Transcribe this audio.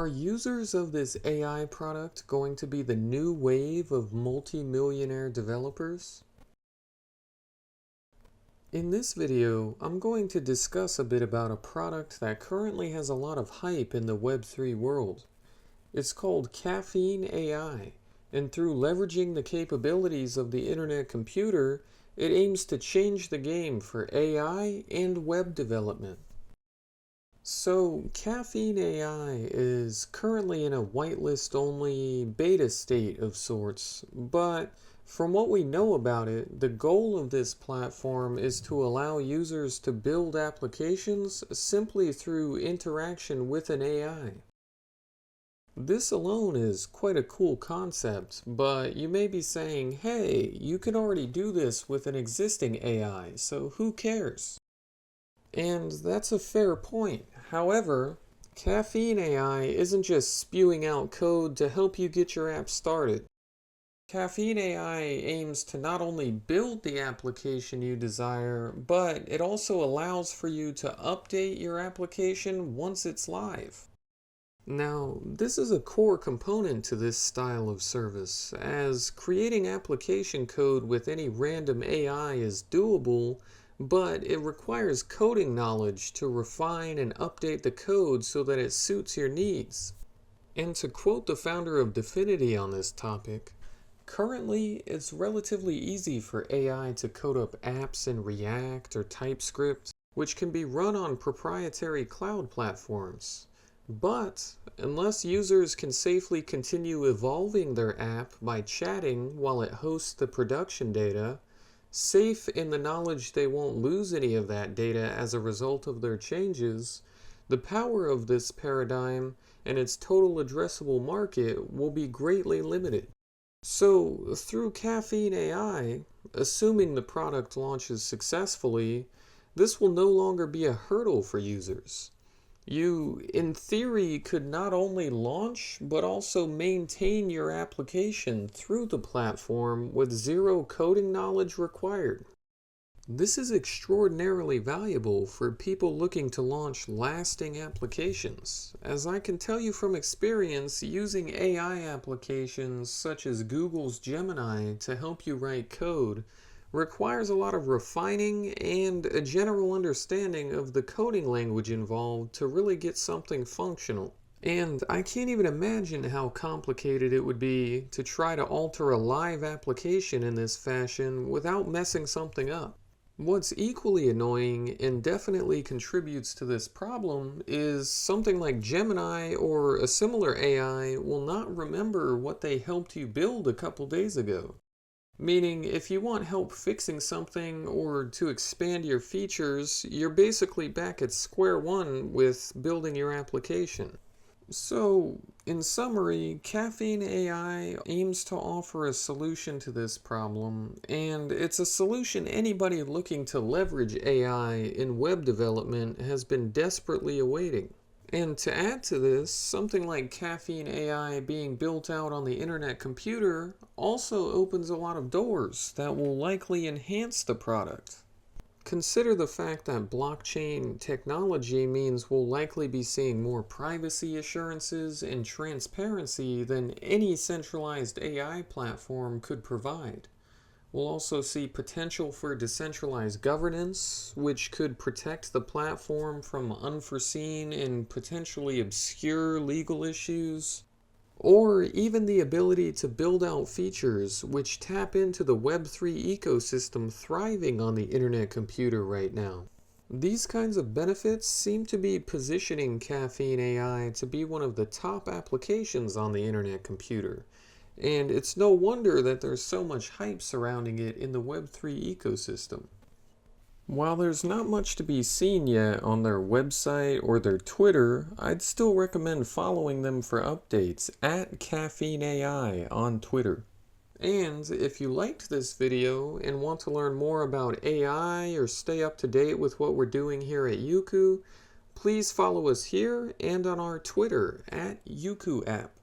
Are users of this AI product going to be the new wave of multi-millionaire developers? In this video, I'm going to discuss a bit about a product that currently has a lot of hype in the Web3 world. It's called Caffeine.ai, and through leveraging the capabilities of the internet computer, it aims to change the game for AI and web development. So, Caffeine.ai is currently in a whitelist-only beta state of sorts, but from what we know about it, the goal of this platform is to allow users to build applications simply through interaction with an AI. This alone is quite a cool concept, but you may be saying, hey, you can already do this with an existing AI, so who cares? And that's a fair point. However, Caffeine.ai isn't just spewing out code to help you get your app started. Caffeine.ai aims to not only build the application you desire, but it also allows for you to update your application once it's live. Now, this is a core component to this style of service, as creating application code with any random AI is doable, but it requires coding knowledge to refine and update the code so that it suits your needs. And to quote the founder of Dfinity on this topic, currently it's relatively easy for AI to code up apps in React or TypeScript, which can be run on proprietary cloud platforms. But unless users can safely continue evolving their app by chatting while it hosts the production data, safe in the knowledge they won't lose any of that data as a result of their changes, the power of this paradigm and its total addressable market will be greatly limited. So, through Caffeine.ai, assuming the product launches successfully, this will no longer be a hurdle for users. You, in theory, could not only launch, but also maintain your application through the platform with zero coding knowledge required. This is extraordinarily valuable for people looking to launch lasting applications, as I can tell you from experience, using AI applications such as Google's Gemini to help you write code requires a lot of refining and a general understanding of the coding language involved to really get something functional. And I can't even imagine how complicated it would be to try to alter a live application in this fashion without messing something up. What's equally annoying and definitely contributes to this problem is something like Gemini or a similar AI will not remember what they helped you build a couple days ago. Meaning, if you want help fixing something or to expand your features, you're basically back at square one with building your application. So, in summary, Caffeine.ai aims to offer a solution to this problem, and it's a solution anybody looking to leverage AI in web development has been desperately awaiting. And to add to this, something like Caffeine.ai being built out on the internet computer also opens a lot of doors that will likely enhance the product. Consider the fact that blockchain technology means we'll likely be seeing more privacy assurances and transparency than any centralized AI platform could provide. We'll also see potential for decentralized governance, which could protect the platform from unforeseen and potentially obscure legal issues, or even the ability to build out features which tap into the Web3 ecosystem thriving on the internet computer right now. These kinds of benefits seem to be positioning Caffeine.ai to be one of the top applications on the internet computer. And it's no wonder that there's so much hype surrounding it in the Web3 ecosystem. While there's not much to be seen yet on their website or their Twitter, I'd still recommend following them for updates at Caffeine.ai on Twitter. And if you liked this video and want to learn more about AI or stay up to date with what we're doing here at Yuku, please follow us here and on our Twitter at Yuku app.